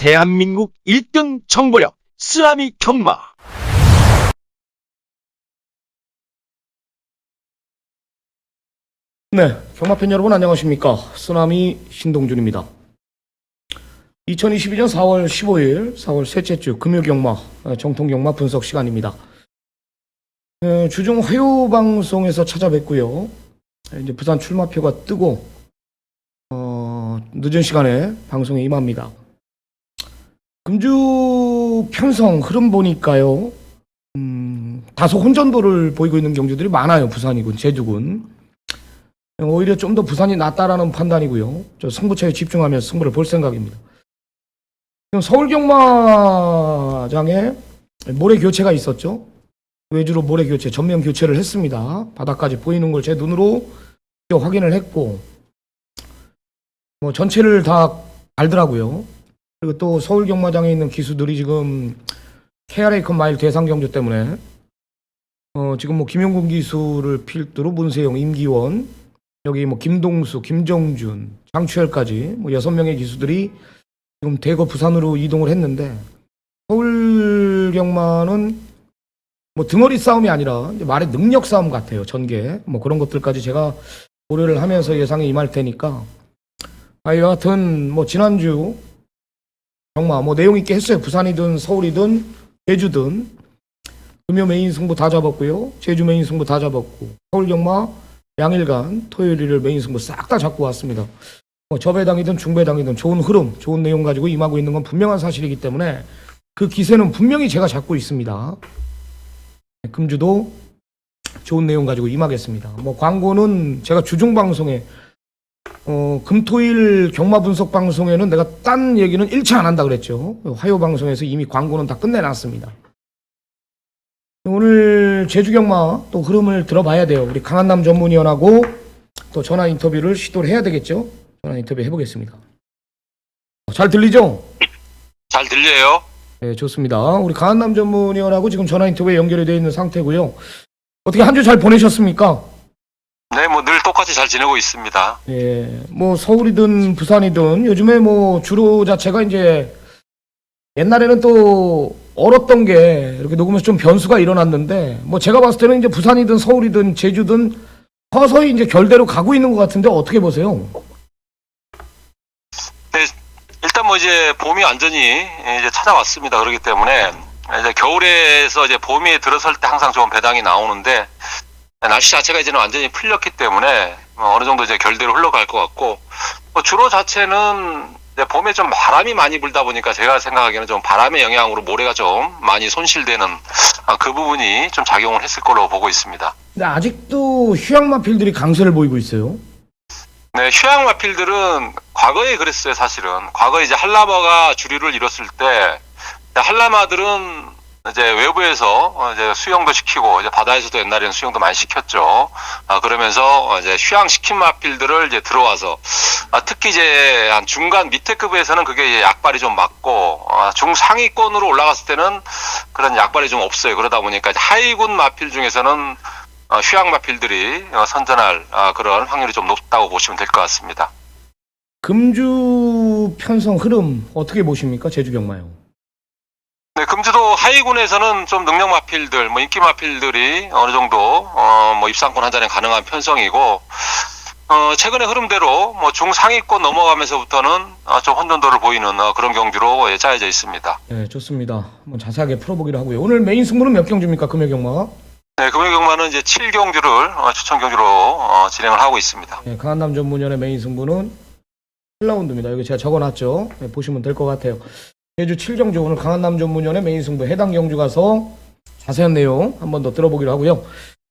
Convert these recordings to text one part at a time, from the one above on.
대한민국 1등 정보력 쓰나미 경마. 네, 경마팬 여러분 안녕하십니까. 쓰나미 신동준입니다. 2022년 4월 15일 4월 셋째 주 금요경마 정통경마 분석 시간입니다. 주중 화요 방송에서 찾아뵙고요. 이제 부산 출마표가 뜨고 늦은 시간에 방송에 임합니다. 금주 편성 흐름 보니까요, 다소 혼전도를 보이고 있는 경주들이 많아요. 부산이군, 제주군. 오히려 좀 더 부산이 낫다라는 판단이고요. 저 승부처에 집중하면서 승부를 볼 생각입니다. 지금 서울 경마장에 모래 교체가 있었죠. 외주로 모래 교체, 전면 교체를 했습니다. 바닥까지 보이는 걸 제 눈으로 확인을 했고, 전체를 다 알더라고요. 그리고 또 서울 경마장에 있는 기수들이 지금 KRA컵 마일 대상 경주 때문에 지금 김용근 기수를 필두로 문세영, 임기원, 여기 김동수, 김정준, 장추열까지 6명의 기수들이 지금 대거 부산으로 이동을 했는데, 서울 경마는 등어리 싸움이 아니라 이제 말의 능력 싸움 같아요. 전개 그런 것들까지 제가 고려를 하면서 예상에 임할 테니까, 이와 같은 지난주 경마 내용 있게 했어요. 부산이든 서울이든 제주든 금요 메인 승부 다 잡았고요. 제주 메인 승부 다 잡았고, 서울 경마 양일간 토요일 일요일 메인 승부 싹 다 잡고 왔습니다. 저배당이든 중배당이든 좋은 흐름, 좋은 내용 가지고 임하고 있는 건 분명한 사실이기 때문에 그 기세는 분명히 제가 잡고 있습니다. 금주도 좋은 내용 가지고 임하겠습니다. 광고는 제가 주중 방송에 금토일 경마 분석 방송에는 내가 딴 얘기는 일체 안 한다 그랬죠. 화요 방송에서 이미 광고는 다 끝내놨습니다. 오늘 제주 경마 또 흐름을 들어봐야 돼요. 우리 강한남 전문위원하고 또 전화 인터뷰를 시도를 해야 되겠죠. 전화 인터뷰 해보겠습니다. 잘 들리죠? 잘 들려요? 네, 좋습니다. 우리 강한남 전문위원하고 지금 전화 인터뷰에 연결이 되어 있는 상태고요. 어떻게 한 주 잘 보내셨습니까? 네, 늘 똑같이 잘 지내고 있습니다. 예, 서울이든 부산이든 요즘에 주로 자체가 이제 옛날에는 또 얼었던 게 이렇게 녹으면서 좀 변수가 일어났는데, 제가 봤을 때는 이제 부산이든 서울이든 제주든 서서히 이제 결대로 가고 있는 것 같은데 어떻게 보세요? 네, 일단 이제 봄이 완전히 이제 찾아왔습니다. 그렇기 때문에 이제 겨울에서 이제 봄이 들어설 때 항상 좋은 배당이 나오는데, 날씨 자체가 이제는 완전히 풀렸기 때문에 어느 정도 이제 결대로 흘러갈 것 같고, 주로 자체는 이제 봄에 좀 바람이 많이 불다 보니까 제가 생각하기에는 좀 바람의 영향으로 모래가 좀 많이 손실되는 그 부분이 좀 작용을 했을 걸로 보고 있습니다. 근데 아직도 휴양마필들이 강세를 보이고 있어요. 네, 휴양마필들은 과거에 그랬어요. 사실은 과거에 이제 한라마가 주류를 이뤘을 때 한라마들은 이제 외부에서 이제 수영도 시키고, 이제 바다에서도 옛날에는 수영도 많이 시켰죠. 그러면서 이제 휴양시킨 마필들을 이제 들어와서, 특히 이제 한 중간 밑에 급에서는 그게 약발이 좀 맞고, 중상위권으로 올라갔을 때는 그런 약발이 좀 없어요. 그러다 보니까 이제 하위군 마필 중에서는 휴양 마필들이 선전할 그런 확률이 좀 높다고 보시면 될 것 같습니다. 금주 편성 흐름 어떻게 보십니까? 제주 경마요. 네, 금주도 하위군에서는 좀 능력 마필들, 인기 마필들이 어느 정도, 입상권 한 잔에 가능한 편성이고, 최근의 흐름대로, 중상위권 넘어가면서부터는, 좀 혼돈도를 보이는 그런 경주로 짜여져 있습니다. 네, 좋습니다. 한번 자세하게 풀어보기로 하고요. 오늘 메인 승부는 몇 경주입니까? 금요 경마? 네, 금요 경마는 이제 7경주를, 추천 경주로, 진행을 하고 있습니다. 네, 강한남 전문위원의 메인 승부는 7라운드입니다. 여기 제가 적어놨죠. 네, 보시면 될 것 같아요. 제주 7경주, 오늘 강한남 전문위원의 메인 승부 해당 경주 가서 자세한 내용 한 번 더 들어보기로 하고요.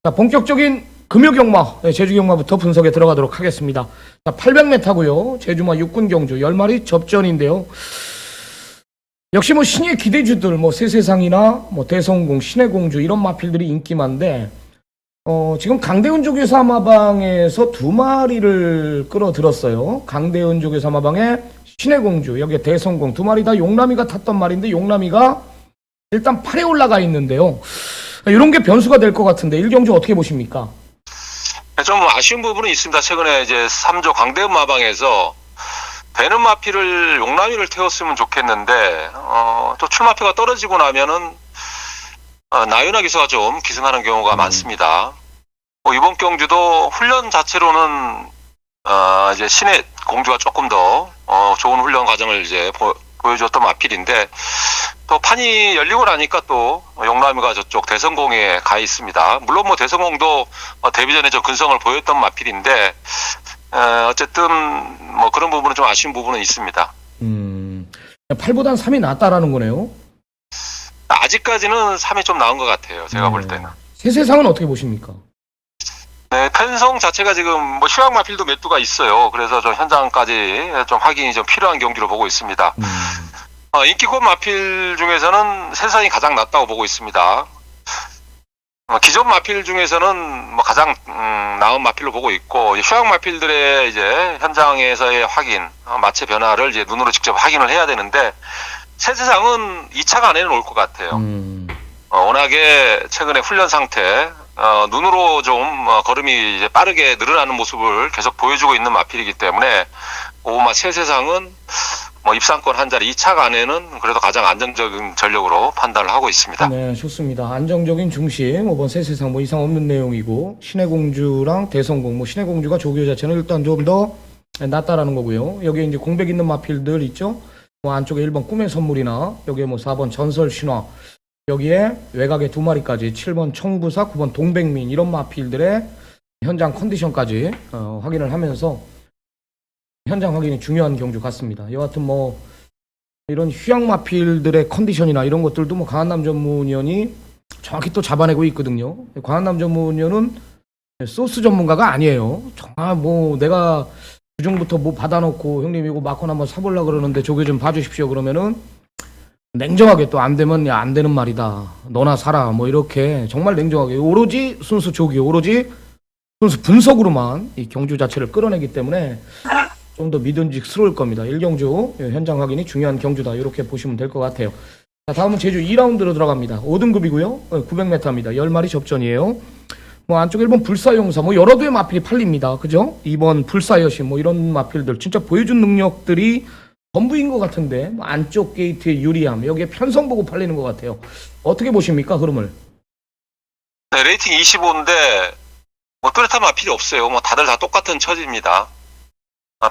자, 본격적인 금요 경마, 제주 경마부터 분석에 들어가도록 하겠습니다. 자, 800m고요. 제주마 6군 경주 10마리 접전인데요. 역시 신예 기대주들, 세세상이나 대성공, 신의 공주 이런 마필들이 인기만데, 지금 강대훈 조교사 마방에서 2마리를 끌어들었어요. 강대훈 조교사 마방에 신의 공주, 여기에 대성공 2마리 다 용남이가 탔던 말인데, 용남이가 일단 8에 올라가 있는데요. 이런 게 변수가 될 것 같은데 1경주 어떻게 보십니까? 좀 아쉬운 부분은 있습니다. 최근에 이제 3조 강대훈 마방에서 배는 마필을 용남이를 태웠으면 좋겠는데 또 출마표가 떨어지고 나면은 나윤아 기수가 좀 기승하는 경우가 많습니다. 이번 경주도 훈련 자체로는 이제 신의 공주가 조금 더 좋은 훈련 과정을 이제 보여줬던 마필인데 또 판이 열리고 나니까 또 용남이가 저쪽 대성공에 가 있습니다. 물론 뭐 대성공도 데뷔 전에 좀 근성을 보였던 마필인데 어쨌든 뭐 그런 부분은 좀 아쉬운 부분은 있습니다. 8보단 3이 낫다라는 거네요. 아직까지는 3이 좀 나은 것 같아요. 제가 볼 때는. 새 세상은 어떻게 보십니까? 네, 편성 자체가 지금 뭐 휴양 마필도 몇 두가 있어요. 그래서 좀 현장까지 좀 확인이 좀 필요한 경기로 보고 있습니다. 인기급 마필 중에서는 세상이 가장 낫다고 보고 있습니다. 기존 마필 중에서는 뭐 가장 나은 마필로 보고 있고 휴양 마필들의 이제 현장에서의 확인, 마체 변화를 이제 눈으로 직접 확인을 해야 되는데 새 세상은 2차가 안에는 올 것 같아요. 워낙에 최근에 훈련 상태, 눈으로 좀 걸음이 이제 빠르게 늘어나는 모습을 계속 보여주고 있는 마필이기 때문에 오마 새 세상은 뭐 입상권 한 자리 2차 안에는 그래도 가장 안정적인 전력으로 판단을 하고 있습니다. 네, 좋습니다. 안정적인 중심, 이번 새 세상 뭐 이상 없는 내용이고 신의 공주랑 대성공, 뭐 신의 공주가 조교 자체는 일단 좀 더 낫다라는 거고요. 여기에 이제 공백 있는 마필들 있죠. 뭐 안쪽에 1번 꿈의 선물이나 여기에 뭐 4번 전설 신화, 여기에 외곽에 2마리까지 7번 청부사, 9번 동백민 이런 마필들의 현장 컨디션까지 확인을 하면서 현장 확인이 중요한 경주 같습니다. 여하튼 뭐 이런 휴양 마필들의 컨디션이나 이런 것들도 뭐 강한남 전문위원이 정확히 또 잡아내고 있거든요. 강한남 전문위원은 소스 전문가가 아니에요. 정말 뭐 내가 주중부터 뭐 받아놓고 형님 이거 마콘 한번 사보려고 그러는데 저기 좀 봐주십시오 그러면은 냉정하게 또 안 되면 야, 안 되는 말이다. 너나 사라. 뭐 이렇게 정말 냉정하게 오로지 순수 조기, 오로지 순수 분석으로만 이 경주 자체를 끌어내기 때문에 좀 더 믿음직스러울 겁니다. 1경주 현장 확인이 중요한 경주다. 이렇게 보시면 될 것 같아요. 자, 다음은 제주 2라운드로 들어갑니다. 5등급이고요. 900m입니다. 10마리 접전이에요. 뭐 안쪽 1번 불사용사 뭐 여러 대의 마필이 팔립니다. 그죠? 2번 불사여신 뭐 이런 마필들 진짜 보여준 능력들이 전부인 것 같은데 뭐 안쪽 게이트의 유리함 여기에 편성 보고 팔리는 것 같아요. 어떻게 보십니까 흐름을? 네, 레이팅 25인데 뭐 뚜렷한 마필이 없어요. 뭐 다들 다 똑같은 처지입니다.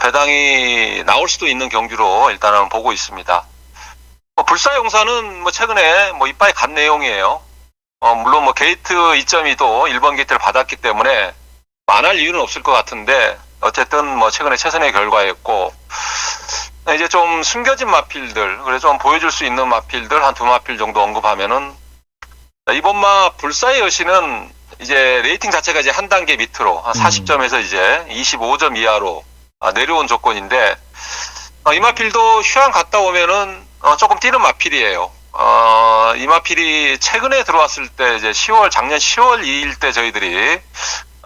배당이 나올 수도 있는 경주로 일단은 보고 있습니다. 불사용사는 뭐 최근에 뭐 이빠이 간 내용이에요. 물론 뭐 게이트 2.2도 1번 게이트를 받았기 때문에 안 할 이유는 없을 것 같은데 어쨌든 뭐 최근에 최선의 결과였고 이제 좀 숨겨진 마필들, 그래서 좀 보여줄 수 있는 마필들 한 2마필 정도 언급하면은 이번마 불사의 여신은 이제 레이팅 자체가 이제 한 단계 밑으로 한 40점에서 이제 25점 이하로 내려온 조건인데 이 마필도 휴양 갔다 오면은 조금 뛰는 마필이에요. 이 마필이 최근에 들어왔을 때 이제 작년 10월 2일 때 저희들이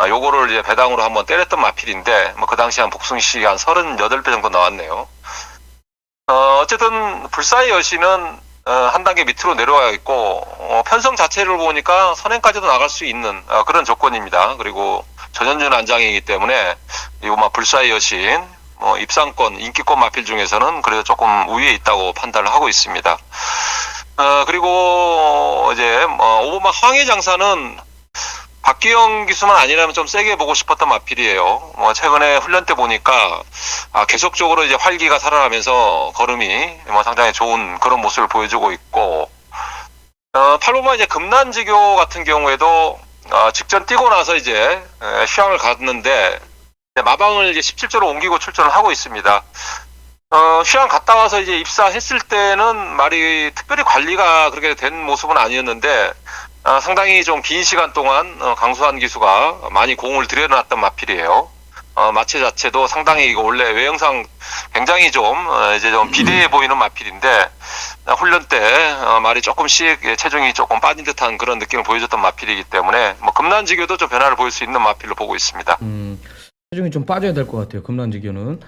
요거를 이제 배당으로 한번 때렸던 마필인데 뭐 그 당시 한 복숭시 한 38배 정도 나왔네요. 어쨌든 불사의 여신은 한 단계 밑으로 내려와 있고 편성 자체를 보니까 선행까지도 나갈 수 있는 그런 조건입니다. 그리고 전현준 안장이기 때문에 이거 불사의 여신 입상권 인기권 마필 중에서는 그래도 조금 우위에 있다고 판단을 하고 있습니다. 그리고 이제 오버마 황해 장사는 박기영 기수만 아니라면 좀 세게 보고 싶었던 마필이에요. 최근에 훈련 때 보니까 계속적으로 이제 활기가 살아나면서 걸음이 상당히 좋은 그런 모습을 보여주고 있고 8번마 이제 금난지교 같은 경우에도 직전 뛰고 나서 이제 휴양을 갔는데 마방을 이제 17조로 옮기고 출전을 하고 있습니다. 휴양 갔다 와서 이제 입사했을 때는 말이 특별히 관리가 그렇게 된 모습은 아니었는데 상당히 좀 긴 시간 동안 강수한 기수가 많이 공을 들여놨던 마필이에요. 마체 자체도 상당히 이거 원래 외형상 굉장히 좀 이제 좀 비대해 보이는 마필인데 훈련 때 말이 조금씩 체중이 조금 빠진 듯한 그런 느낌을 보여줬던 마필이기 때문에 금난지교도 좀 변화를 보일 수 있는 마필로 보고 있습니다. 체중이 좀 빠져야 될 것 같아요. 금난지교는.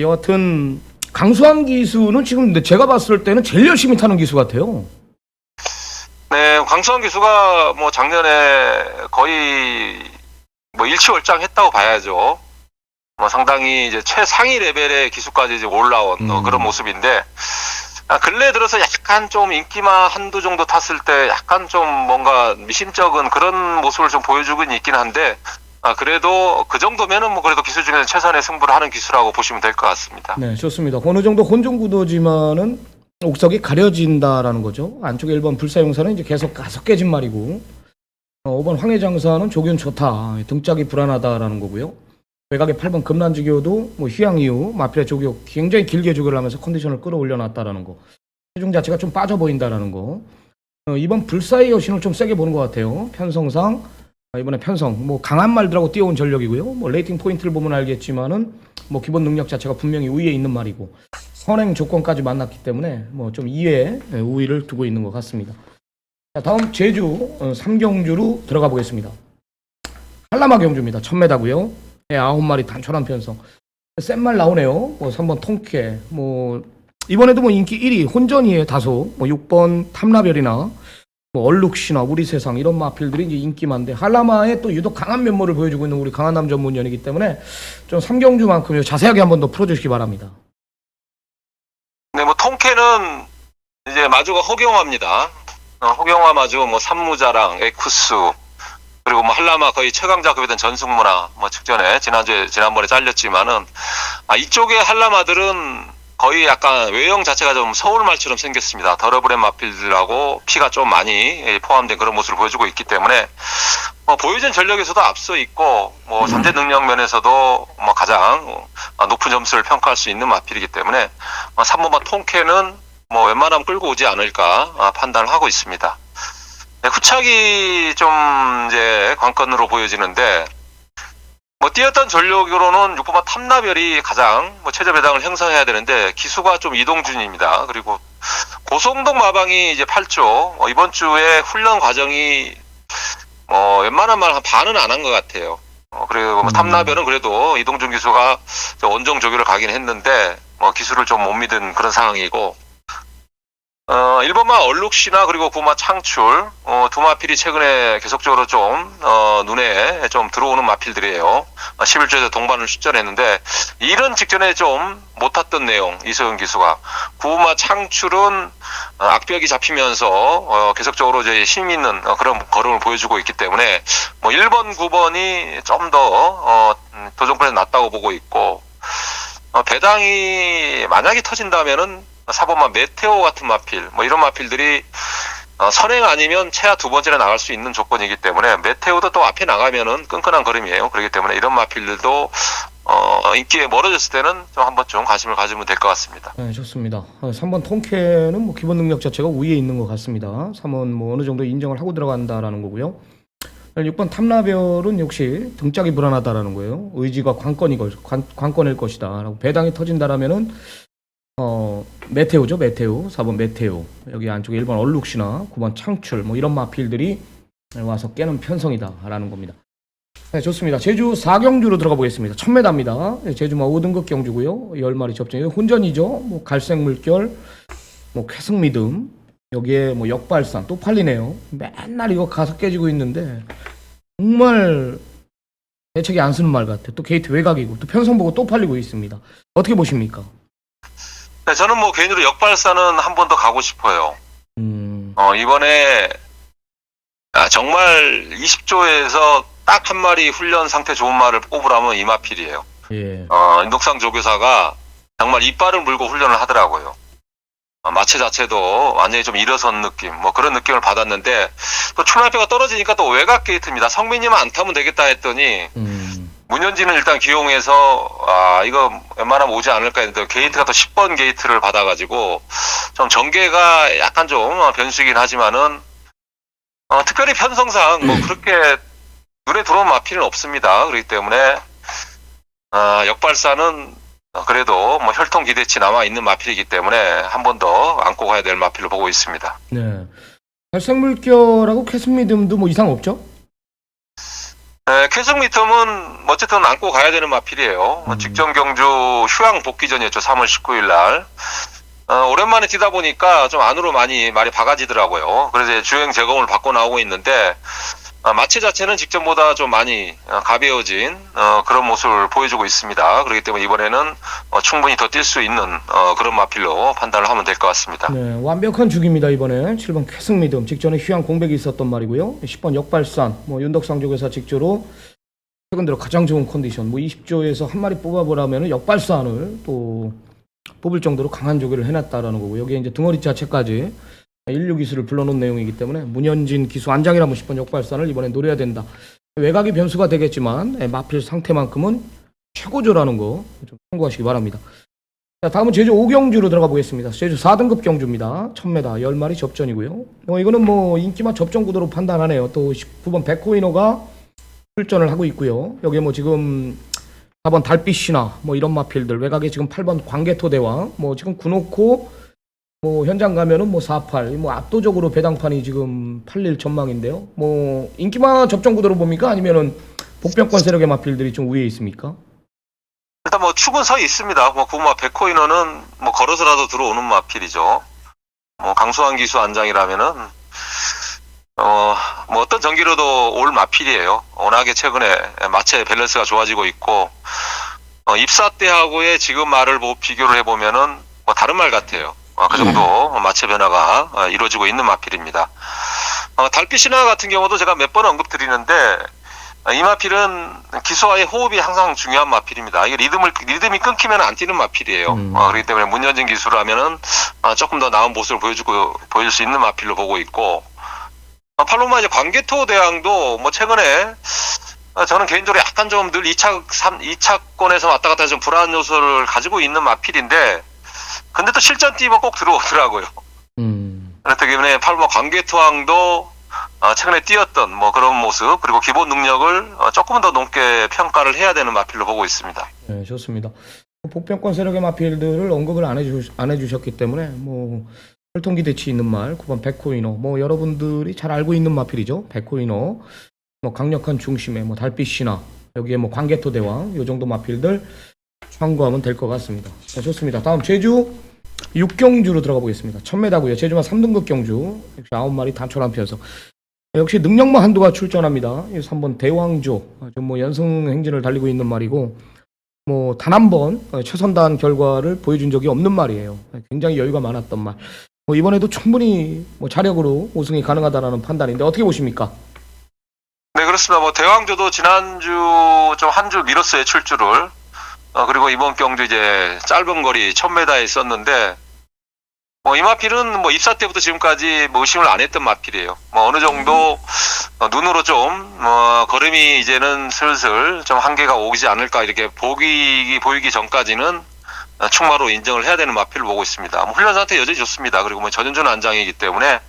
여하튼 강수한 기수는 지금 제가 봤을 때는 제일 열심히 타는 기수 같아요. 네, 강수환 기수가 작년에 거의 일취월장했다고 봐야죠. 뭐 상당히 이제 최상위 레벨의 기수까지 이제 올라온 그런 모습인데, 근래 들어서 약간 좀 인기만 한두 정도 탔을 때 약간 좀 뭔가 미심쩍은 그런 모습을 좀 보여주고 있긴 한데, 그래도 그 정도면은 뭐 그래도 기수 중에서 최선의 승부를 하는 기수라고 보시면 될 것 같습니다. 네, 좋습니다. 어느 정도 혼종 구도지만은 옥석이 가려진다라는 거죠. 안쪽에 1번 불사용사는 이제 계속 깨진 말이고, 5번 황해장사는 조균 좋다, 등짝이 불안하다라는 거고요. 외곽에 8번 금란지교도 뭐 휴양 이후 마필의 조교 굉장히 길게 조교를 하면서 컨디션을 끌어올려놨다라는 거. 체중 자체가 좀 빠져 보인다라는 거. 이번 불사의 여신을 좀 세게 보는 것 같아요. 편성상 이번에 편성 뭐 강한 말들하고 뛰어온 전력이고요. 뭐 레이팅 포인트를 보면 알겠지만은 뭐 기본 능력 자체가 분명히 우위에 있는 말이고, 선행 조건까지 만났기 때문에 뭐 좀 2회 우위를 두고 있는 것 같습니다. 자, 다음 제주 3경주로 들어가 보겠습니다. 한라마 경주입니다. 1000m고요. 9마리 단촐한 편성. 센 말 나오네요. 뭐 3번 통쾌, 뭐 이번에도 뭐 인기 1위 혼전이에요. 다소 뭐 6번 탐라별이나 뭐 얼룩시나 우리 세상 이런 마필들이 이제 인기 많은데, 한라마에 또 유독 강한 면모를 보여주고 있는 우리 강한남 전문위원이기 때문에 좀 3경주만큼 자세하게 한번 더 풀어주시기 바랍니다. 네, 뭐 통쾌는 이제 마주가 허경화입니다. 허경화 마주 뭐 산무자랑 에쿠스, 그리고 뭐 한라마 거의 최강자급이 된 전승문화 뭐 직전에 지난번에 잘렸지만은, 이쪽의 한라마들은 거의 약간 외형 자체가 좀 서울말처럼 생겼습니다. 더러브랜 마필들하고 피가 좀 많이 포함된 그런 모습을 보여주고 있기 때문에 뭐 보여진 전력에서도 앞서 있고, 뭐 잠재 능력 면에서도 뭐 가장 높은 점수를 평가할 수 있는 마필이기 때문에 3번만 통쾌는 뭐 웬만하면 끌고 오지 않을까 판단을 하고 있습니다. 네, 후착이 좀 이제 관건으로 보여지는데, 뭐 뛰었던 전력으로는 6번만 탐라별이 가장 뭐 최저 배당을 형성해야 되는데 기수가 좀 이동 중입니다. 그리고 고성동 마방이 이제 8조, 이번 주에 훈련 과정이 웬만한 말 한 반은 안 한 것 같아요. 그리고 뭐 탐라별은 그래도 이동준 기수가 원정 조교를 가긴 했는데 뭐 기수를 좀 못 믿은 그런 상황이고, 1번마 얼룩시나 그리고 9마 창출, 두 마필이 최근에 계속적으로 좀 눈에 좀 들어오는 마필들이에요. 11조에서 동반을 출전했는데 이런 직전에 좀 못 탔던 내용, 이소영 기수가. 9마 창출은 악벽이 잡히면서 계속적으로 이제 힘 있는 그런 걸음을 보여주고 있기 때문에 뭐 1번, 9번이 좀 더 도전권에 낫다고 보고 있고, 배당이 만약에 터진다면은 4번만 메테오 같은 마필, 뭐 이런 마필들이 선행 아니면 최하 두 번째나 나갈 수 있는 조건이기 때문에, 메테오도 또 앞에 나가면은 끈끈한 걸음이에요. 그렇기 때문에 이런 마필들도 인기에 멀어졌을 때는 좀 한번 좀 관심을 가지면 될 것 같습니다. 네, 좋습니다. 3번 통쾌는 뭐 기본 능력 자체가 우위에 있는 것 같습니다. 3번 뭐 어느 정도 인정을 하고 들어간다라는 거고요. 6번 탐라별은 역시 등짝이 불안하다라는 거예요. 의지가 관건일 것이다 라고. 배당이 터진다라면은 메테오죠. 메테오. 4번 메테오. 여기 안쪽에 1번 얼룩시나 9번 창출 뭐 이런 마필들이 와서 깨는 편성이다 라는 겁니다. 네, 좋습니다. 제주 4경주로 들어가 보겠습니다. 1000m입니다. 제주마 5등급 경주고요. 10마리 접전이 혼전이죠. 뭐 갈색 물결, 뭐 쾌승 여기에 뭐 역발산 또 팔리네요. 맨날 이거 가서 깨지고 있는데 정말 대책이 안 쓰는 말 같아. 또 게이트 외곽이고 또 편성 보고 또 팔리고 있습니다. 어떻게 보십니까? 네, 저는 뭐 개인으로 역발사는 한 번 더 가고 싶어요. 이번에 정말 20조에서 딱 한 마리 훈련 상태 좋은 말을 뽑으라면 이 마필이에요. 예. 인덕상 조교사가 정말 이빨을 물고 훈련을 하더라고요. 마체 자체도 완전히 좀 일어선 느낌, 뭐 그런 느낌을 받았는데, 또 출마표가 떨어지니까 또 외곽 게이트입니다. 성민이만 안 타면 되겠다 했더니 문현진은 일단 기용해서 이거 웬만하면 오지 않을까 했는데 게이트가 또 10번 게이트를 받아가지고 좀 전개가 약간 좀 변수이긴 하지만은 특별히 편성상 뭐 그렇게 눈에 들어온 마필은 없습니다. 그렇기 때문에 역발사는 그래도 뭐 혈통 기대치 남아 있는 마필이기 때문에 한 번 더 안고 가야 될 마필로 보고 있습니다. 네. 갈색물결하고 캐스미듬도 뭐 이상 없죠? 네, 쾌승미텀은 어쨌든 안고 가야 되는 마필이에요. 직전 경주 휴양 복귀전이었죠. 3월 19일 날. 오랜만에 뛰다 보니까 좀 안으로 많이 말이 박아지더라고요. 그래서 주행 재검을 받고 나오고 있는데, 마체 자체는 직전보다 좀 많이 가벼워진 그런 모습을 보여주고 있습니다. 그렇기 때문에 이번에는 충분히 더 뛸 수 있는 그런 마필로 판단을 하면 될 것 같습니다. 네, 완벽한 죽입니다. 이번에 7번 쾌승리듬 직전에 휴양 공백이 있었던 말이고요. 10번 역발산 윤덕상 쪽에서 직조로 최근 들어 가장 좋은 컨디션 20조에서 한 마리 뽑아보라면 역발산을 또 뽑을 정도로 강한 조기를 해놨다라는 거고, 여기에 이제 등어리 자체까지 인류 기수를 불러놓은 내용이기 때문에 문현진 기수 안장이라면 10번 역발산을 이번에 노려야 된다. 외곽이 변수가 되겠지만 마필 상태만큼은 최고조라는 거 좀 참고하시기 바랍니다. 자, 다음은 제주 5경주로 들어가 보겠습니다. 제주 4등급 경주입니다. 1000m 10마리 접전이고요. 이거는 뭐 인기만 접전 구도로 판단하네요. 또 19번 백호이너가 출전을 하고 있고요. 여기에 뭐 지금 4번 달빛이나 뭐 이런 마필들, 외곽에 지금 8번 광개토 대왕, 뭐 지금 구놓고 뭐 현장 가면은 뭐 48, 뭐 압도적으로 배당판이 지금 팔릴 전망인데요. 뭐 인기만 접전 구도로 봅니까? 아니면은 복병권 세력의 마필들이 좀 우위에 있습니까? 일단 뭐 축은 서 있습니다. 뭐 구마 백호인어는 뭐 걸어서라도 들어오는 마필이죠. 뭐 강소환 기수 안장이라면은 뭐 어떤 전기로도 올 마필이에요. 워낙에 최근에 마체 밸런스가 좋아지고 있고 입사 때하고의 지금 말을 비교를 해보면은 뭐 다른 말 같아요. 그 정도 마체 변화가 이루어지고 있는 마필입니다. 달빛이나 같은 경우도 제가 몇 번 언급드리는데 이 마필은 기수와의 호흡이 항상 중요한 마필입니다. 이게 리듬이 끊기면 안 뛰는 마필이에요. 그렇기 때문에 문현진 기수라면은 조금 더 나은 모습을 보여줄 수 있는 마필로 보고 있고, 팔로마 이제 광개토 대왕도 뭐 최근에 저는 개인적으로 약간 좀 늘 2차권에서 왔다 갔다 좀 불안 요소를 가지고 있는 마필인데, 근데 또 실전 뛰면 꼭 들어오더라고요. 그렇기 때문에 팔로마 광개토왕도 최근에 뛰었던 뭐 그런 모습, 그리고 기본 능력을 조금 더 높게 평가를 해야 되는 마필로 보고 있습니다. 네, 좋습니다. 복병권 세력의 마필들을 언급을 안 해주셨기 때문에 뭐 혈통기 대치 있는 말 9번 백호이너, 뭐 여러분들이 잘 알고 있는 마필이죠. 백호이너, 뭐 강력한 중심에 뭐 달빛이나 여기에 뭐 광개토 대왕 요 정도 마필들 참고하면 될 것 같습니다. 자, 좋습니다. 다음 제주 6경주로 들어가 보겠습니다. 1000m고요. 제주만 3등급 경주 역시 9마리 단촐 한 피어서 역시 능력만 한두가 출전합니다. 3번 대왕조 좀 뭐 연승 행진을 달리고 있는 말이고, 뭐 단 한 번 최선다한 결과를 보여준 적이 없는 말이에요. 굉장히 여유가 많았던 말. 뭐 이번에도 충분히 뭐 자력으로 우승이 가능하다라는 판단인데 어떻게 보십니까? 네, 그렇습니다. 뭐 대왕조도 지난주 좀 한 주 미뤘어요, 출주를. 그리고 이번 경주 이제 짧은 거리 1000m에 있었는데, 뭐 이 마필은 뭐 입사 때부터 지금까지 뭐 의심을 안 했던 마필이에요. 뭐 어느 정도 눈으로 좀 걸음이 이제는 슬슬 좀 한계가 오지 않을까 이렇게 보이기 전까지는 충마로 인정을 해야 되는 마필을 보고 있습니다. 뭐 훈련 상태 여전히 좋습니다. 그리고 뭐 전현준 안장이기 때문에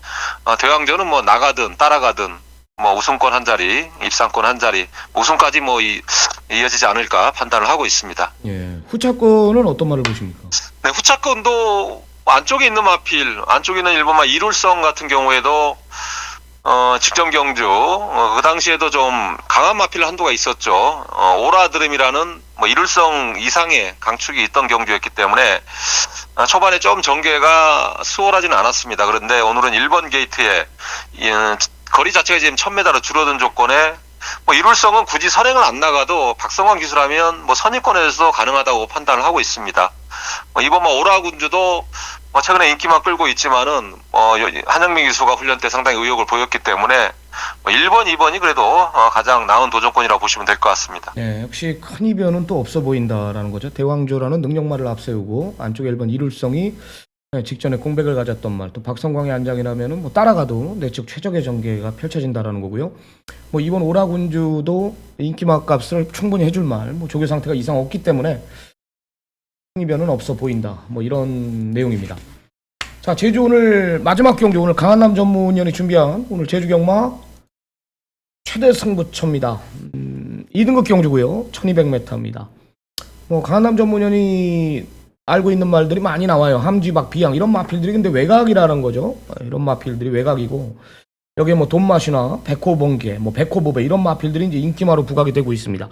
대왕전은 뭐 나가든 따라가든 뭐 우승권 한 자리, 입상권 한 자리, 우승까지 뭐 이어지지 않을까 판단을 하고 있습니다. 예, 후차권은 어떤 말을 보십니까? 네, 후차권도 안쪽에 있는 마필, 안쪽에 있는 일본마 이룰성 같은 경우에도 직전 경주 그 당시에도 좀 강한 마필 한두가 있었죠. 오라드름이라는 뭐 이룰성 이상의 강축이 있던 경주였기 때문에 초반에 좀 전개가 수월하지는 않았습니다. 그런데 오늘은 1번 게이트에 거리 자체가 지금 1000m로 줄어든 조건에 뭐 이룰성은 굳이 선행을 안 나가도 박성환 기수라면 뭐 선입권에서도 가능하다고 판단을 하고 있습니다. 이번 뭐 오라군주도 최근에 인기만 끌고 있지만은 한영민 기수가 훈련 때 상당히 의욕을 보였기 때문에 1번, 2번이 그래도 가장 나은 도전권이라고 보시면 될 것 같습니다. 네, 역시 큰 이변은 또 없어 보인다라는 거죠. 대왕조라는 능력말을 앞세우고 안쪽에 1번 이룰성이 직전에 공백을 가졌던 말, 또 박성광의 안장이라면은 뭐 따라가도 내측 최적의 전개가 펼쳐진다라는 거고요. 뭐 이번 오라군주도 인기만 값을 충분히 해줄 말, 뭐 조교 상태가 이상 없기 때문에 이변은 없어 보인다. 뭐 이런 내용입니다. 자, 제주 오늘 마지막 경주, 오늘 강한남 전문위원이 준비한 오늘 제주 경마 최대 승부처입니다. 2등급 경주고요. 1200m입니다. 뭐 강한남 전문위원이 알고 있는 말들이 많이 나와요. 함지박, 비양 이런 마필들이 근데 외곽이라는 거죠. 이런 마필들이 외곽이고, 여기에 뭐 돈맛이나 백호번개, 뭐 백호보배 이런 마필들이 이제 인기마로 부각이 되고 있습니다.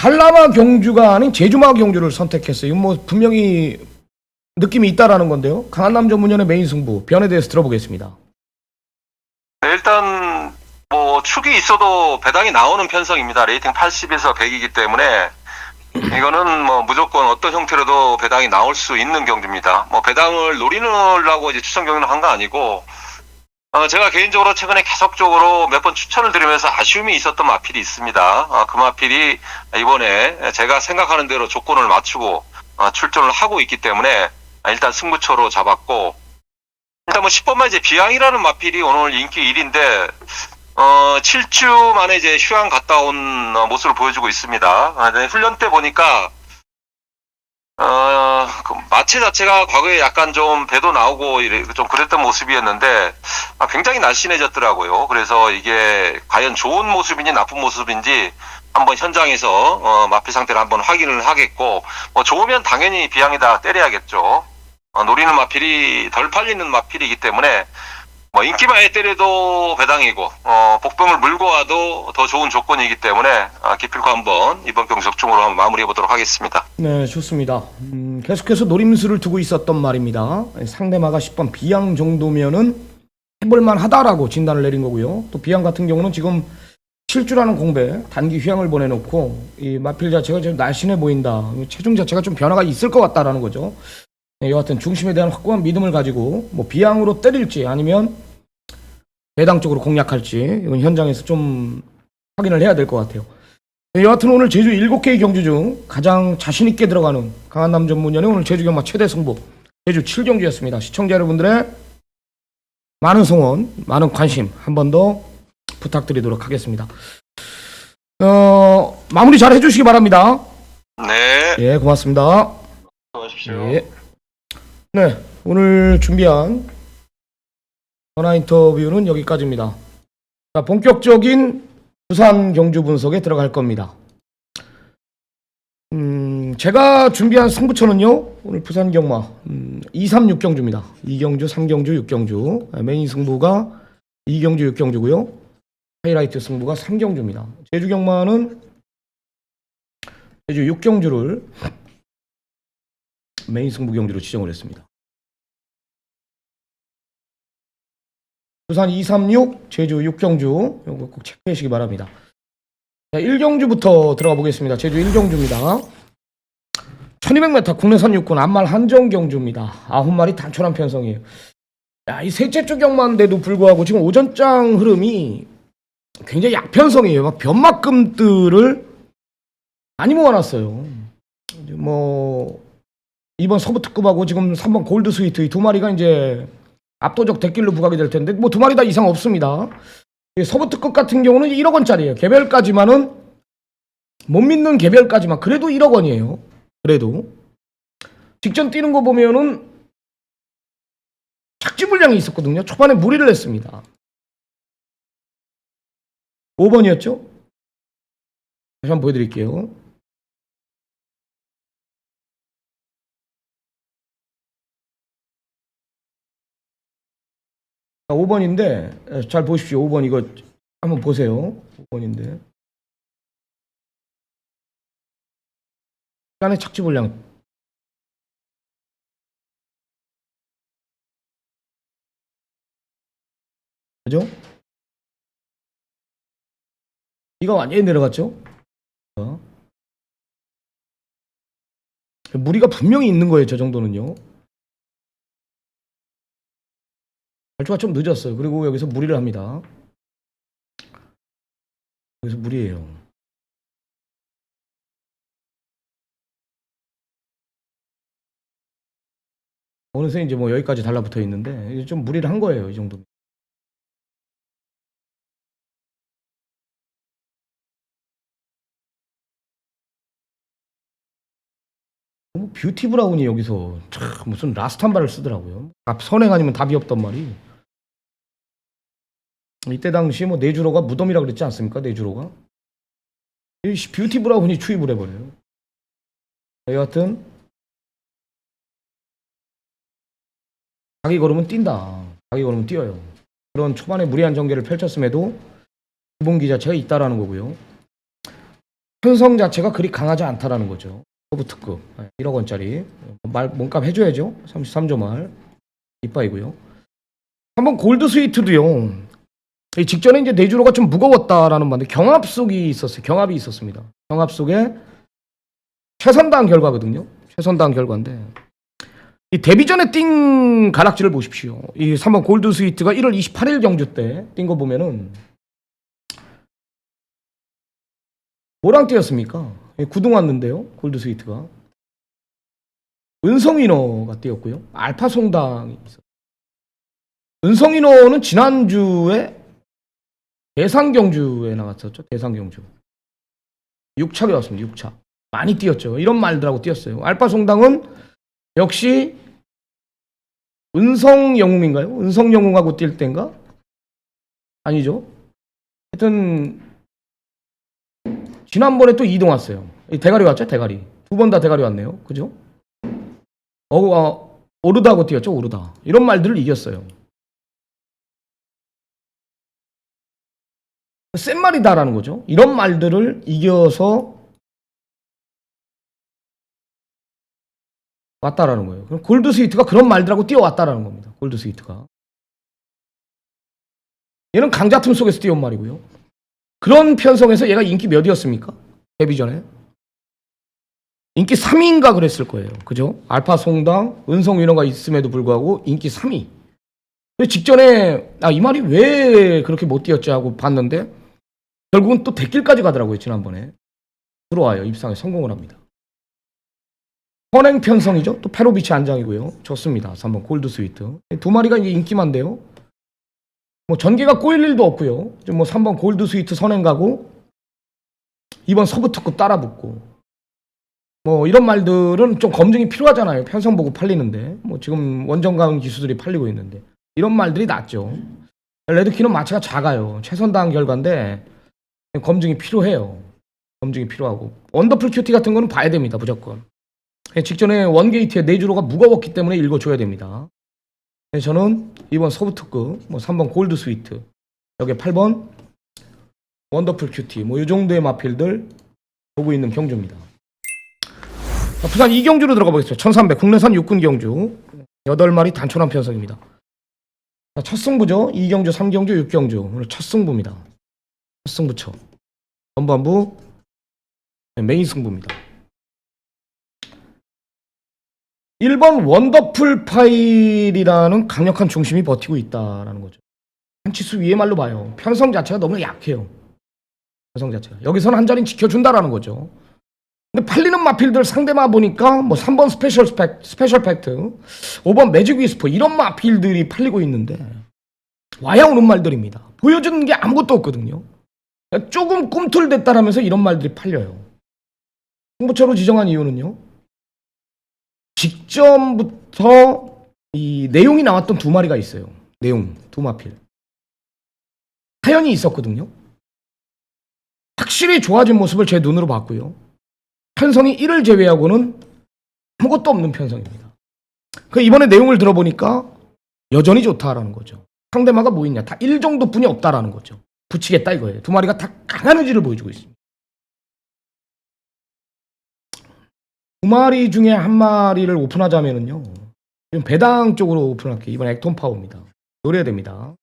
한라마 경주가 아닌 제주마 경주를 선택했어요. 이건 뭐 분명히 느낌이 있다라는 건데요. 강한남 전문위원의 메인 승부 변에 대해서 들어보겠습니다. 네, 일단 뭐 뭐 축이 있어도 배당이 나오는 편성입니다. 레이팅 80에서 100이기 때문에 이거는 뭐 무조건 어떤 형태로도 배당이 나올 수 있는 경주입니다. 뭐 배당을 노리느라고 이제 추천 경주는 한 거 아니고 제가 개인적으로 최근에 계속적으로 몇 번 추천을 드리면서 아쉬움이 있었던 마필이 있습니다. 그 마필이 이번에 제가 생각하는 대로 조건을 맞추고 출전을 하고 있기 때문에 일단 승부처로 잡았고, 일단 뭐 10번만 이제 비양이라는 마필이 오늘 인기 1위인데 7주 만에 이제 휴양 갔다 온 모습을 보여주고 있습니다. 훈련 때 보니까 그 마체 자체가 과거에 약간 좀 배도 나오고 좀 그랬던 모습이었는데 굉장히 날씬해졌더라고요. 그래서 이게 과연 좋은 모습인지 나쁜 모습인지 한번 현장에서 마필 상태를 한번 확인을 하겠고, 뭐 좋으면 당연히 비양에다 때려야겠죠. 노리는 마필이 덜 팔리는 마필이기 때문에 뭐 인기마에 때려도 배당이고 복병을 물고 와도 더 좋은 조건이기 때문에 기필코 한번 이번 경기 적중으로 한번 마무리해 보도록 하겠습니다. 네, 좋습니다. 계속해서 노림수를 두고 있었던 말입니다. 상대마가 10번 비양 정도면은 해볼만 하다라고 진단을 내린 거고요. 또 비양 같은 경우는 지금 7주라는 공배 단기 휴양을 보내놓고 이 마필 자체가 좀 날씬해 보인다. 체중 자체가 좀 변화가 있을 것 같다라는 거죠. 네, 여하튼 중심에 대한 확고한 믿음을 가지고 뭐 비양으로 때릴지 아니면 배당 쪽으로 공략할지 이건 현장에서 좀 확인을 해야 될 것 같아요. 네, 여하튼 오늘 제주 7개의 경주 중 가장 자신있게 들어가는 강한남 전문위원의 오늘 제주 경마 최대 승부 제주 7경주였습니다. 시청자 여러분들의 많은 성원, 많은 관심 한 번 더 부탁드리도록 하겠습니다. 마무리 잘 해주시기 바랍니다. 네. 예, 고맙습니다. 수고하십시오. 예. 네, 오늘 준비한 전화 인터뷰는 여기까지입니다. 자, 본격적인 부산 경주 분석에 들어갈 겁니다. 제가 준비한 승부처는요, 오늘 부산 경마 2, 3, 6경주입니다. 2경주, 3경주, 6경주. 메인 승부가 2경주, 6경주고요. 하이라이트 승부가 3경주입니다. 제주 경마는 제주 6경주를 메인 승부 경주로 지정을 했습니다. 부산 236, 제주 6경주 이거 꼭 체크해 주시기 바랍니다. 자, 1경주부터 들어가 보겠습니다. 제주 1경주입니다. 1200m 국내선 육군 암말 한정 경주입니다. 9마리 단촐한 편성이에요. 야, 이 셋째 주 경마인데도 불구하고 지금 오전장 흐름이 굉장히 약편성이에요. 막 변막금들을 많이 모아놨어요. 뭐 이번 서부 특급하고 지금 3번 골드 스위트 이 두 마리가 이제 압도적 대길로 부각이 될 텐데 뭐 두 마리 다 이상 없습니다. 서부 특급 같은 경우는 1억 원짜리예요. 개별까지만은 못 믿는 개별까지만 그래도 1억 원이에요. 그래도 직전 뛰는 거 보면은 착지 분량이 있었거든요. 초반에 무리를 했습니다. 5번이었죠? 다시 한번 보여드릴게요. 자, 5번인데 잘 보십시오. 5번 이거 한번 보세요. 5번인데 시간의 착지 분량 그죠? 이거 완전히 내려갔죠? 무리가 분명히 있는 거예요. 저 정도는요. 발주가 좀 늦었어요. 그리고 여기서 무리를 합니다. 여기서 무리예요. 어느새 이제 뭐 여기까지 달라붙어 있는데 이제 좀 무리를 한 거예요. 이 정도. 뭐 뷰티 브라운이 여기서 참 무슨 라스트 한 발을 쓰더라고요. 선행 아니면 답이 없단 말이. 이때 당시 뭐 내주로가 무덤이라 그랬지 않습니까? 내주로가 이 뷰티 브라운이 추입을 해버려요. 여하튼 자기 걸으면 뛴다. 자기 걸으면 뛰어요. 그런 초반에 무리한 전개를 펼쳤음에도 기본기 자체가 있다라는 거고요. 편성 자체가 그리 강하지 않다라는 거죠. 서부 특급 1억 원짜리 몸값 해줘야죠. 33조 말 이빠이고요. 한번 골드 스위트도요. 이 직전에 이제 내주로가 좀 무거웠다라는 말인데 경합 속이 있었어요. 경합이 있었습니다. 경합 속에 최선당 결과거든요. 최선당 결과인데 이 데뷔 전에 띵 가락지를 보십시오. 이 3번 골드 스위트가 1월 28일 경주 때 뛴 거 보면은 뭐랑 뛰었습니까? 구등 왔는데요. 골드 스위트가 은성위너가 뛰었고요. 알파 송당이 있었어요. 은성위너는 지난주에 대상경주에 나갔었죠. 대상경주 6차에 왔습니다. 6차 많이 뛰었죠. 이런 말들하고 뛰었어요. 알파 송당은 역시 은성영웅인가요? 은성영웅하고 뛸 때인가? 아니죠. 하여튼 지난번에 또 2등 왔어요. 대가리 왔죠? 대가리. 두 번 다 대가리 왔네요. 그죠? 오르다고 뛰었죠. 오르다. 이런 말들을 이겼어요. 센 말이다라는 거죠. 이런 말들을 이겨서 왔다라는 거예요. 그럼 골드 스위트가 그런 말들하고 뛰어왔다라는 겁니다. 골드 스위트가. 얘는 강자 틈 속에서 뛰어온 말이고요. 그런 편성에서 얘가 인기 몇이었습니까? 데뷔 전에. 인기 3위인가 그랬을 거예요. 그죠? 알파 송당, 은성위너가 있음에도 불구하고 인기 3위. 직전에 이 말이 왜 그렇게 못 뛰었지 하고 봤는데 결국은 또 대길까지 가더라고요. 지난번에. 들어와요. 입상에 성공을 합니다. 선행 편성이죠. 또 페로비치 안장이고요. 좋습니다. 3번 골드 스위트. 두 마리가 이제 인기만데요. 뭐 전개가 꼬일 일도 없고요. 뭐 3번 골드 스위트 선행 가고 2번 서부 특급 따라 붙고 뭐 이런 말들은 좀 검증이 필요하잖아요. 편성 보고 팔리는데 뭐 지금 원정가운 기수들이 팔리고 있는데 이런 말들이 낫죠. 레드키는 마체가 작아요. 최선당 결과인데 검증이 필요해요. 검증이 필요하고 원더풀 큐티 같은 거는 봐야 됩니다. 무조건. 직전에 원게이트에 내주로가 무거웠기 때문에 읽어줘야 됩니다. 저는 2번 서부특급, 뭐 3번 골드 스위트, 여기 8번 원더풀 큐티, 뭐 이 정도의 마필들 보고 있는 경주입니다. 부산 2경주로 들어가 보겠습니다. 1300 국내산 육군 경주 8마리 단촐한 편성입니다. 첫 승부죠. 2경주, 3경주, 6경주 오늘 첫 승부입니다. 첫 승부처 전반부 메인 승부입니다. 1번 원더풀 파일이라는 강력한 중심이 버티고 있다라는 거죠. 한 치수 위에 말로 봐요. 편성 자체가 너무 약해요. 편성 자체가. 여기서는 한 자리는 지켜준다라는 거죠. 근데 팔리는 마필들 상대만 보니까 뭐 3번 스페셜 팩트, 5번 매직 위스퍼 이런 마필들이 팔리고 있는데 와야 오는 말들입니다. 보여주는 게 아무것도 없거든요. 조금 꿈틀댔다라면서 이런 말들이 팔려요. 승부처로 지정한 이유는요. 직전부터 이 내용이 나왔던 두 마리가 있어요. 내용 두 마필. 사연이 있었거든요. 확실히 좋아진 모습을 제 눈으로 봤고요. 편성이 1을 제외하고는 아무것도 없는 편성입니다. 그 이번에 내용을 들어보니까 여전히 좋다라는 거죠. 상대마가 뭐 있냐? 다 1 정도뿐이 없다라는 거죠. 붙이겠다 이거예요. 두 마리가 다 강한 의지를 보여주고 있습니다. 두 마리 중에 한 마리를 오픈하자면은요. 지금 배당 쪽으로 오픈할게요. 이번 액톤 파워입니다. 노려야 됩니다.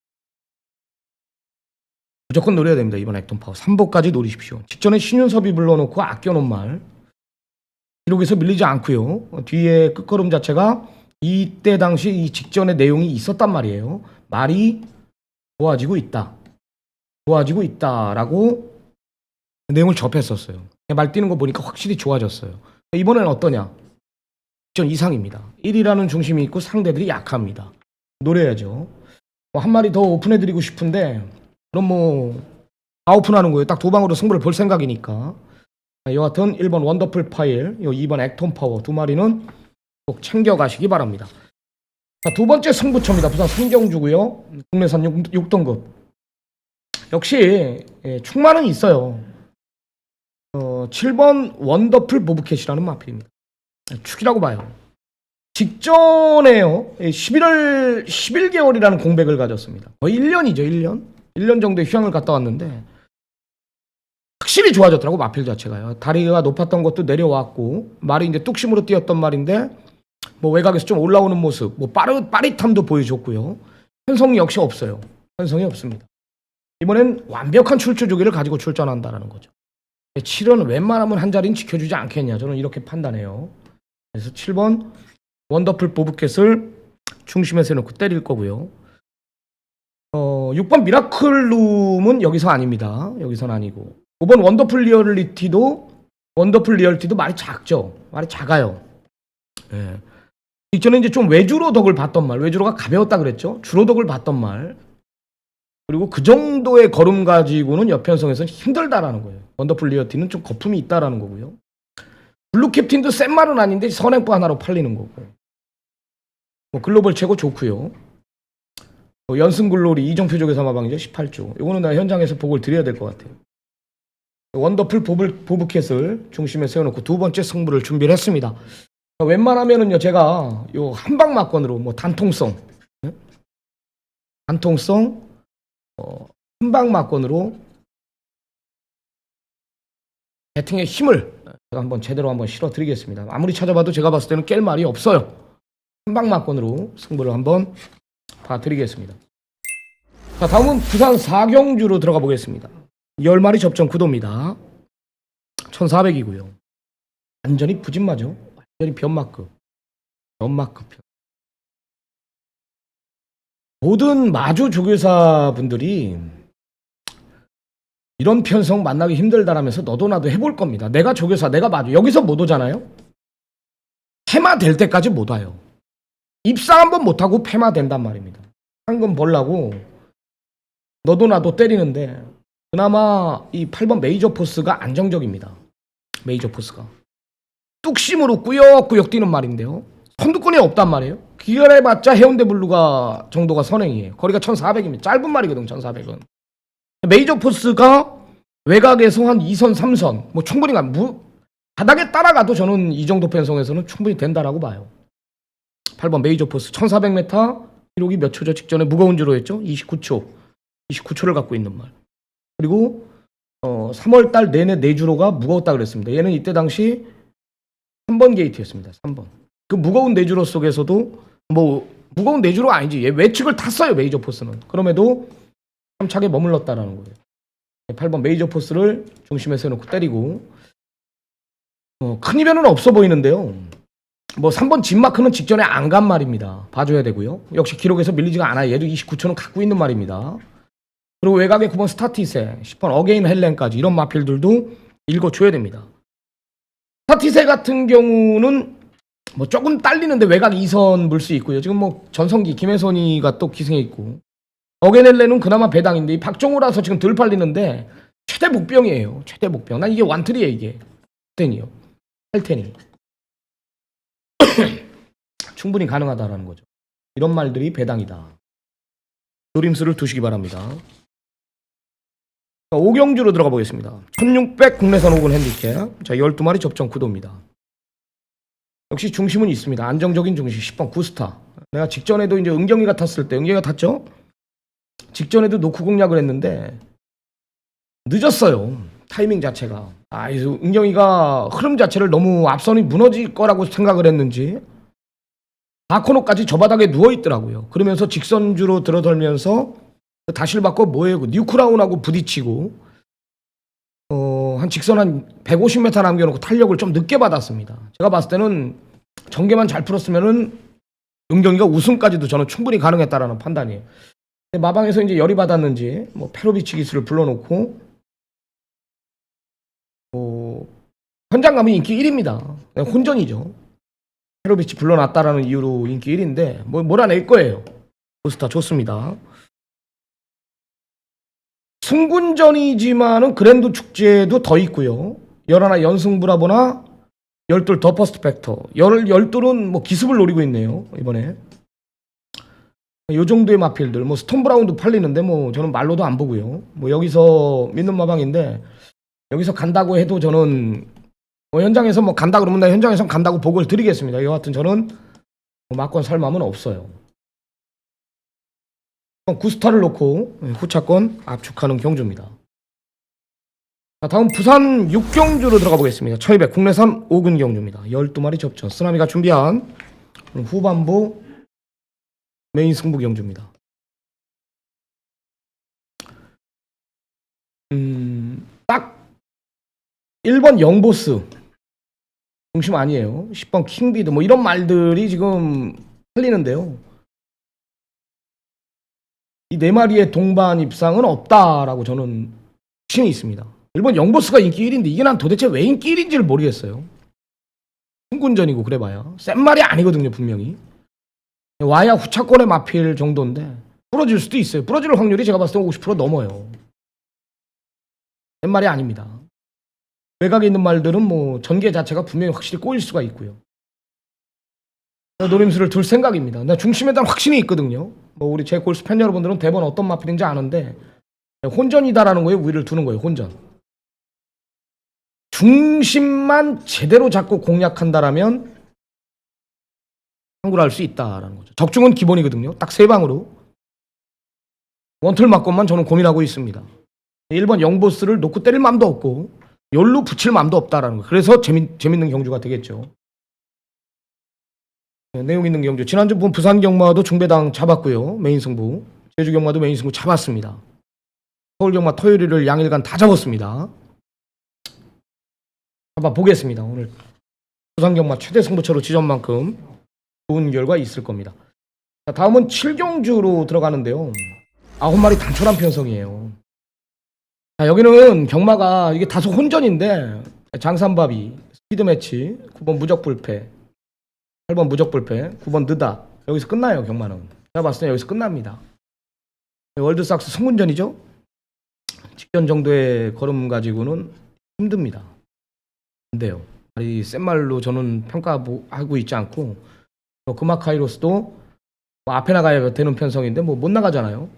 무조건 노려야 됩니다. 이번 액톤 파워. 3보까지 노리십시오. 직전에 신윤섭이 불러놓고 아껴놓은 말. 기록에서 밀리지 않고요. 뒤에 끝걸음 자체가 이때 당시 이 직전의 내용이 있었단 말이에요. 말이 좋아지고 있다. 좋아지고 있다라고 내용을 접했었어요. 말 뛰는 거 보니까 확실히 좋아졌어요. 이번에는 어떠냐? 전 이상입니다. 1이라는 중심이 있고 상대들이 약합니다. 노려야죠. 한 마리 더 오픈해드리고 싶은데 그럼 다 오픈하는 거예요. 딱 두 방으로 승부를 볼 생각이니까. 여하튼 1번 원더풀 파일, 2번 액톤 파워 두 마리는 꼭 챙겨가시기 바랍니다. 자, 두 번째 승부처입니다. 부산 성경주고요. 국내산 6등급. 역시 충만은 있어요. 7번 원더풀 보브캣이라는 마필입니다. 축이라고 봐요. 직전에요. 11개월이라는 공백을 가졌습니다. 거의 1년이죠. 1년 정도의 휴양을 갔다 왔는데 확실히 좋아졌더라고. 마필 자체가요. 다리가 높았던 것도 내려왔고 말이 이제 뚝심으로 뛰었던 말인데 뭐 외곽에서 좀 올라오는 모습, 뭐 빠릿함도 보여줬고요. 편성이 역시 없어요. 편성이 없습니다. 이번엔 완벽한 출조 조기를 가지고 출전한다라는 거죠. 7은 웬만하면 한 자리는 지켜주지 않겠냐, 저는 이렇게 판단해요. 그래서 7번 원더풀 보브캣을 중심에 세놓고 때릴 거고요. 6번 미라클룸은 여기서 아닙니다. 여기서는 아니고 5번 원더풀 리얼티도 말이 작죠. 말이 작아요. 예. 직전에 이제 좀 외주로 덕을 봤던 말, 외주로가 가벼웠다 그랬죠. 주로 덕을 봤던 말. 그리고 그 정도의 걸음 가지고는 여편성에서는 힘들다라는 거예요. 원더풀 리얼티는 좀 거품이 있다라는 거고요. 블루 캡틴도 센 말은 아닌데 선행부 하나로 팔리는 거고. 뭐 글로벌 최고 좋고요. 연승 글로리 이정표 조교사 마방이죠. 18조. 이거는 나 현장에서 보고를 드려야 될 것 같아요. 원더풀 보브캣을 중심에 세워놓고 두 번째 승부를 준비를 했습니다. 웬만하면은요, 제가 요 한방 막건으로 뭐 단통성, 한방 막건으로 배팅의 힘을 제가 한번 제대로 한번 실어드리겠습니다. 아무리 찾아봐도 제가 봤을 때는 깰 말이 없어요. 한방 막건으로 승부를 한번 봐드리겠습니다. 자, 다음은 부산 4경주로 들어가 보겠습니다. 10마리 접전 구도입니다. 1400이고요. 완전히 부진마죠. 완전히 변마급 편. 모든 마주 조교사분들이 이런 편성 만나기 힘들다라면서 너도 나도 해볼 겁니다. 내가 조교사, 내가 마주. 여기서 못 오잖아요. 폐마 될 때까지 못 와요. 입사 한번 못하고 폐마 된단 말입니다. 황금 벌라고 너도 나도 때리는데 그나마 이 8번 메이저 포스가 안정적입니다. 메이저 포스가 뚝심으로 꾸역꾸역 뛰는 말인데요. 선두권이 없단 말이에요. 기어해봤자 해운대 블루가 정도가 선행이에요. 거리가 1400입니다. 짧은 말이거든. 1400은. 메이저 포스가 외곽에서 한 2선 3선 뭐 충분히 바닥에 따라가도 저는 이 정도 편성에서는 충분히 된다라고 봐요. 8번 메이저 포스 1400m 기록이 몇 초죠? 직전에 무거운 주로 했죠? 29초를 갖고 있는 말. 그리고 3월달 내내 4주로가 무거웠다 그랬습니다. 얘는 이때 당시 3번 게이트였습니다. 3번. 그 무거운 4주로 속에서도 뭐 무거운 4주로 아니지. 얘 외측을 탔어요. 메이저 포스는. 그럼에도 참차게 머물렀다라는 거예요. 8번 메이저 포스를 중심에 세워놓고 때리고 큰 이변은 없어 보이는데요. 뭐 3번 진마크는 직전에 안 간 말입니다. 봐줘야 되고요. 역시 기록에서 밀리지가 않아요. 얘도 29초는 갖고 있는 말입니다. 그리고 외곽에 9번 스타티세, 10번 어게인 헬렌까지 이런 마필들도 읽어줘야 됩니다. 스타티세 같은 경우는 뭐 조금 딸리는데 외곽 2선 물 수 있고요. 지금 뭐 전성기 김혜선이가 또 기승해 있고 어게인 헬렌은 그나마 배당인데 이 박정우라서 지금 덜 팔리는데 최대 복병이에요. 최대 복병. 난 이게 완틀이에요. 이게 8텐이요. 8텐이. 충분히 가능하다라는 거죠. 이런 말들이 배당이다. 노림수를 두시기 바랍니다. 5경주로 들어가 보겠습니다. 1600 국내선 5군 핸디캡. 자, 12마리 접전 구도입니다. 역시 중심은 있습니다. 안정적인 중심 10번 구스타. 내가 직전에도 이제 은경이가 탔을 때 은경이가 탔죠? 직전에도 노크 공략을 했는데 늦었어요. 타이밍 자체가. 그래서 은경이가 흐름 자체를 너무 앞선이 무너질 거라고 생각을 했는지 바코노까지 저 바닥에 누워있더라고요. 그러면서 직선주로 들어들면서 다시를 받고 뭐예요? 뉴크라운하고 부딪히고 한 직선 한 150m 남겨놓고 탄력을 좀 늦게 받았습니다. 제가 봤을 때는 전개만 잘 풀었으면은 은경이가 우승까지도 저는 충분히 가능했다라는 판단이에요. 마방에서 이제 열이 받았는지 뭐 페로비치 기수를 불러놓고 현장 가면 인기 1위입니다. 혼전이죠. 페로비치 불러놨다라는 이유로 인기 1위인데 뭐 몰아낼 거예요. 부스타 좋습니다. 승군전이지만은 그랜드 축제도 더 있고요. 11 연승 브라보나 12 더 퍼스트 팩터. 12은 뭐 기습을 노리고 있네요. 이번에. 요 정도의 마필들. 뭐 스톤 브라운도 팔리는데 뭐 저는 말로도 안 보고요. 뭐 여기서 믿는 마방인데 여기서 간다고 해도 저는 뭐 현장에서 뭐 간다 그러면 나 현장에서 간다고 보고를 드리겠습니다. 여하튼 저는 뭐 막권 살 마음은 없어요. 구스타를 놓고 후차권 압축하는 경주입니다. 자, 다음 부산 6경주로 들어가 보겠습니다. 1200 국내산 5군 경주입니다. 12마리 접전. 쓰나미가 준비한 후반부 메인 승부 경주입니다. 딱 1번 영보스 중심 아니에요. 10번 킹비드 뭐 이런 말들이 지금 흘리는데요. 이 네 마리의 동반 입상은 없다라고 저는 확신이 있습니다. 1번 영보스가 인기 1인데 이게 난 도대체 왜 인기 1인지를 모르겠어요. 승군전이고 그래봐야 센 말이 아니거든요 분명히. 와야 후차권에 마필 정도인데 부러질 수도 있어요. 부러질 확률이 제가 봤을 때 50% 넘어요. 센 말이 아닙니다. 외곽에 있는 말들은 뭐 전개 자체가 분명히 확실히 꼬일 수가 있고요. 노림수를 둘 생각입니다. 나 중심에 대한 확신이 있거든요. 뭐 우리 제 골수 팬 여러분들은 대번 어떤 마필인지 아는데 혼전이다라는 거에 우위를 두는 거예요. 혼전. 중심만 제대로 잡고 공략한다라면 상구를 할 수 있다라는 거죠. 적중은 기본이거든요. 딱 세 방으로. 원툴 맞건만 저는 고민하고 있습니다. 1번 영보스를 놓고 때릴 맘도 없고 열로 붙일 맘도 없다라는 거. 그래서 재밌는 경주가 되겠죠. 내용 있는 경주. 지난주 본 부산 경마도 중배당 잡았고요. 메인 승부. 제주 경마도 메인 승부 잡았습니다. 서울 경마 토요일을 양일간 다 잡았습니다. 잡아 보겠습니다. 오늘 부산 경마 최대 승부처로 지전 만큼 좋은 결과 있을 겁니다. 자, 다음은 7경주로 들어가는데요. 9마리 단촐한 편성이에요. 자, 여기는 경마가 이게 다소 혼전인데 장산바비, 스피드매치, 9번 무적불패, 8번 무적불패, 9번 느다. 여기서 끝나요 경마는. 제가 봤을 때 여기서 끝납니다. 월드삭스 승군전이죠. 직전 정도의 걸음 가지고는 힘듭니다. 안 돼요. 이 센 말로 저는 평가하고 있지 않고 금화카이로스도 뭐 앞에 나가야 되는 편성인데 뭐 못 나가잖아요.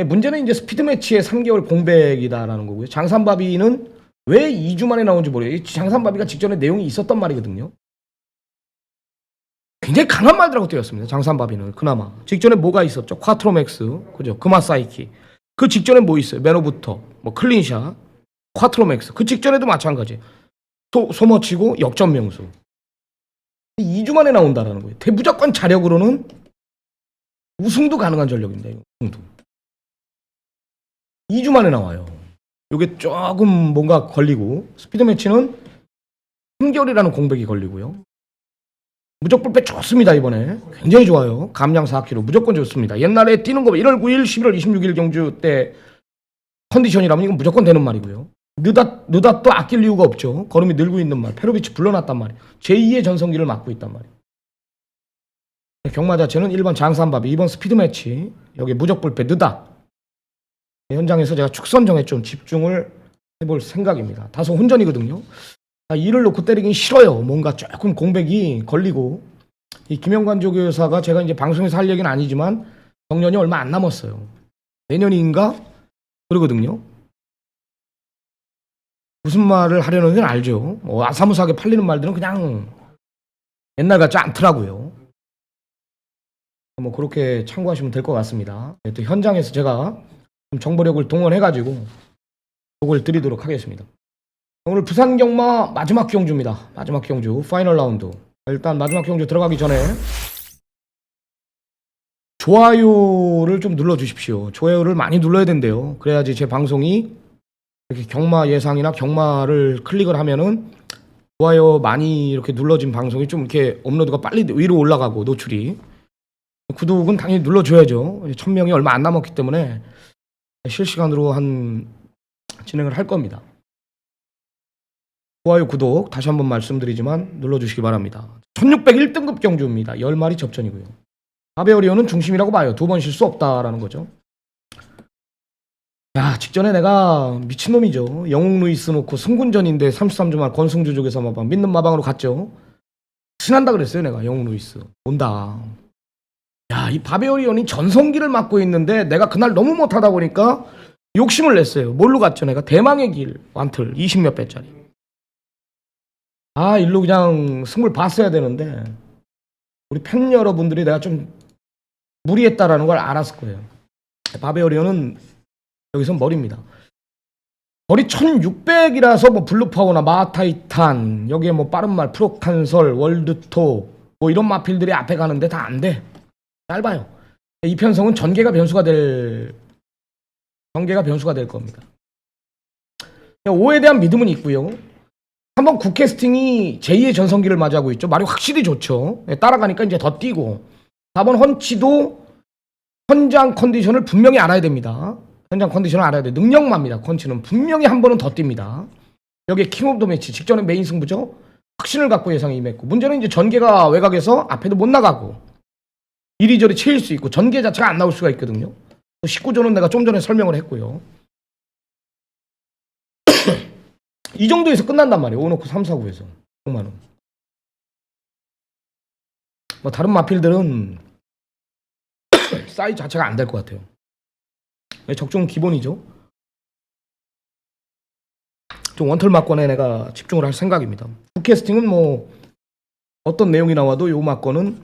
문제는 이제 스피드매치의 3개월 공백이다라는 거고요. 장산바비는 왜 2주 만에 나온지 모르겠어요. 장산바비가 직전에 내용이 있었단 말이거든요. 굉장히 강한 말들하고 뛰었습니다. 장산바비는 그나마 직전에 뭐가 있었죠? 콰트로맥스, 그죠? 금화사이키. 그 직전에 뭐 있어요? 매너부터, 뭐 클린샷, 콰트로맥스. 그 직전에도 마찬가지. 소머치고 역전명수. 2주 만에 나온다라는 거예요. 대무조건 자력으로는 우승도 가능한 전력입니다. 우승도. 2주 만에 나와요. 이게 조금 뭔가 걸리고 스피드매치는 3개월이라는 공백이 걸리고요. 무적불패 좋습니다. 이번에 굉장히 좋아요. 감량 4kg 무조건 좋습니다. 옛날에 뛰는 거 1월 9일 11월 26일 경주 때 컨디션이라면 이건 무조건 되는 말이고요. 느닷 또 아낄 이유가 없죠. 걸음이 늘고 있는 말. 페로비치 불러놨단 말이에요. 제2의 전성기를 맞고 있단 말이에요. 경마 자체는 1번 장산바비, 2번 스피드매치, 여기 무적불패 느닷. 현장에서 제가 축선정에 좀 집중을 해볼 생각입니다. 다소 혼전이거든요. 이를 놓고 때리긴 싫어요. 뭔가 조금 공백이 걸리고. 이 김영관 조교사가 제가 이제 방송에서 할 얘기는 아니지만 정년이 얼마 안 남았어요. 내년인가? 그러거든요. 무슨 말을 하려는 건 알죠. 뭐 아사무사하게 팔리는 말들은 그냥 옛날 같지 않더라고요. 뭐 그렇게 참고하시면 될 것 같습니다. 또 현장에서 제가 좀 정보력을 동원해가지고 그걸 드리도록 하겠습니다. 오늘 부산 경마 마지막 경주입니다. 마지막 경주 파이널 라운드. 일단 마지막 경주 들어가기 전에 좋아요를 좀 눌러주십시오. 좋아요를 많이 눌러야 된대요. 그래야지 제 방송이 이렇게 경마 예상이나 경마를 클릭을 하면은 좋아요 많이 이렇게 눌러진 방송이 좀 이렇게 업로드가 빨리 위로 올라가고 노출이. 구독은 당연히 눌러줘야죠. 1000명이 얼마 안 남았기 때문에 실시간으로 진행을 할 겁니다. 좋아요, 구독 다시 한번 말씀드리지만 눌러주시기 바랍니다. 1601등급 경주입니다. 10마리 접전이고요. 바베어리온은 중심이라고 봐요. 2번 실수 없다라는 거죠. 야, 직전에 내가 미친놈이죠. 영웅 루이스 놓고 승군전인데 33주만 권승주족에서 마방 믿는 마방으로 갔죠. 신한다 그랬어요. 내가 영웅 루이스 온다. 야, 이 바베어리온이 전성기를 맡고 있는데 내가 그날 너무 못하다 보니까 욕심을 냈어요. 뭘로 갔죠? 내가 대망의 길 완틀 20몇 배짜리. 일로 그냥 승부를 봤어야 되는데 우리 팬 여러분들이 내가 좀 무리했다라는 걸 알았을 거예요. 바베어리온은 여기서 머리입니다. 머리 1600이라서 뭐 블루파워나 마타이탄 여기에 뭐 빠른말 프로칸설 월드토 뭐 이런 마필들이 앞에 가는데 다 안 돼. 짧아요. 이 편성은 전개가 변수가 될 겁니다. 5에 대한 믿음은 있고요. 3번 굿캐스팅이 제2의 전성기를 맞이하고 있죠. 말이 확실히 좋죠. 따라가니까 이제 더 뛰고. 4번 헌치도 현장 컨디션을 분명히 알아야 됩니다. 현장 컨디션을 알아야 돼. 능력마입니다. 컨치는 분명히 한 번은 더 뜁니다. 여기에 킹 오브 더 매치 직전에 메인 승부죠. 확신을 갖고 예상에 임했고, 문제는 이제 전개가 외곽에서 앞에도 못 나가고 이리저리 채일 수 있고 전개 자체가 안 나올 수가 있거든요. 19조는 내가 좀 전에 설명을 했고요. 이 정도에서 끝난단 말이에요. 5놓고 3, 4, 9에서 6만원. 뭐 다른 마필들은 사이즈 자체가 안 될 것 같아요. 적중은 기본이죠. 좀 원털 막건에 내가 집중을 할 생각입니다. 굿캐스팅은 뭐 어떤 내용이 나와도 요 막건은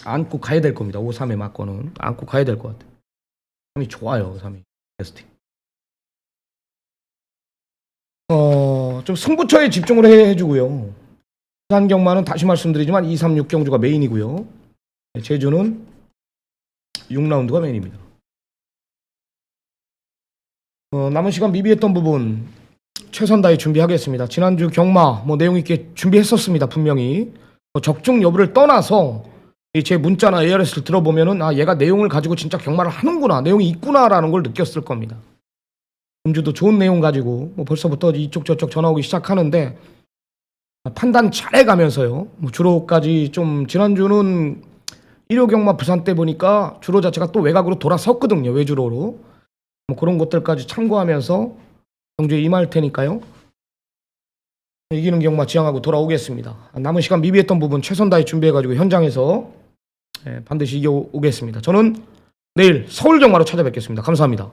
안고 가야 될 겁니다. 5, 3의 막건은 안고 가야 될 것 같아요. 3이 좋아요. 3이 캐스팅. 좀 승부처에 집중을 해주고요. 부산경마는 다시 말씀드리지만 2, 3, 6 경주가 메인이고요. 제주는 6라운드가 메인입니다. 남은 시간 미비했던 부분 최선 다해 준비하겠습니다. 지난주 경마 뭐 내용 있게 준비했었습니다. 분명히 적중 여부를 떠나서 제 문자나 ARS를 들어보면은 아 얘가 내용을 가지고 진짜 경마를 하는구나, 내용이 있구나라는 걸 느꼈을 겁니다. 금주도 좋은 내용 가지고 뭐 벌써부터 이쪽 저쪽 전화 오기 시작하는데 판단 잘해가면서요. 뭐 주로까지 좀 지난주는 일요 경마 부산 때 보니까 주로 자체가 또 외곽으로 돌아섰거든요. 외주로로. 뭐 그런 것들까지 참고하면서 경주에 임할 테니까요. 이기는 경마 지향하고 돌아오겠습니다. 남은 시간 미비했던 부분 최선 다해 준비해가지고 현장에서 반드시 이겨오겠습니다. 저는 내일 서울 경마로 찾아뵙겠습니다. 감사합니다.